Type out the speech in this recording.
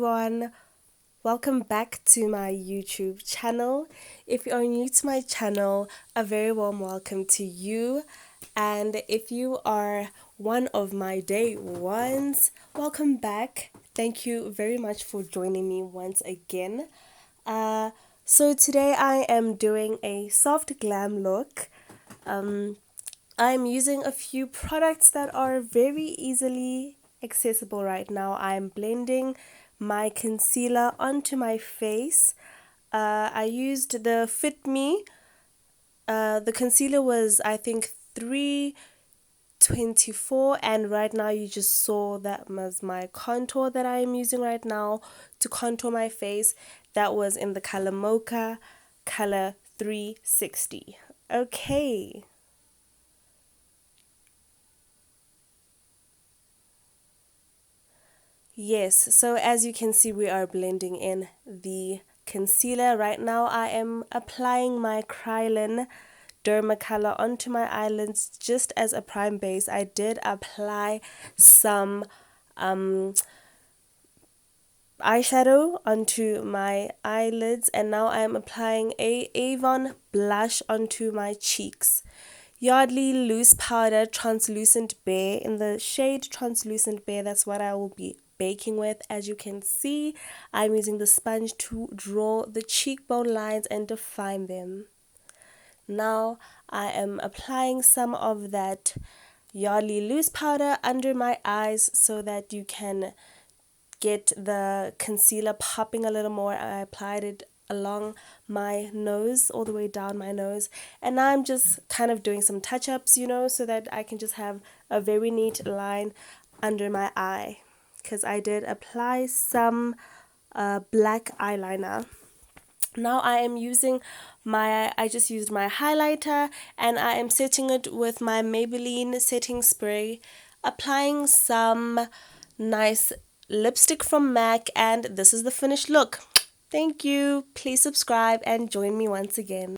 everyone, welcome back to my YouTube channel. If you are new to my channel, a very warm welcome to you, and if you are one of my day ones, welcome back. Thank you very much for joining me once again. So today I am doing a soft glam look. I'm using a few products that are very easily accessible right now. I'm blending my concealer onto my face. I used the Fit Me. The concealer was, I think, 324, and right now you just saw that was my contour that I am using right now to contour my face. That was in the color Mocha, color 360. Okay. Yes, so as you can see, we are blending in the concealer. Right now I am applying my Kryolan Derma color onto my eyelids just as a prime base. I did apply some eyeshadow onto my eyelids, and now I am applying a Avon blush onto my cheeks. Yardley loose powder translucent bare in the shade translucent bare. That's what I will be baking with. As you can see, I'm using the sponge to draw the cheekbone lines and define them. Now I am applying some of that Yardley loose powder under my eyes so that you can get the concealer popping a little more. I applied it along my nose, all the way down my nose, and now I'm just kind of doing some touch-ups, so that I can just have a very neat line under my eye, because I did apply some black eyeliner. Now I just used my highlighter, and I am setting it with my Maybelline setting spray, applying some nice lipstick from M.A.C, and this is the finished look. Thank you. Please subscribe and join me once again.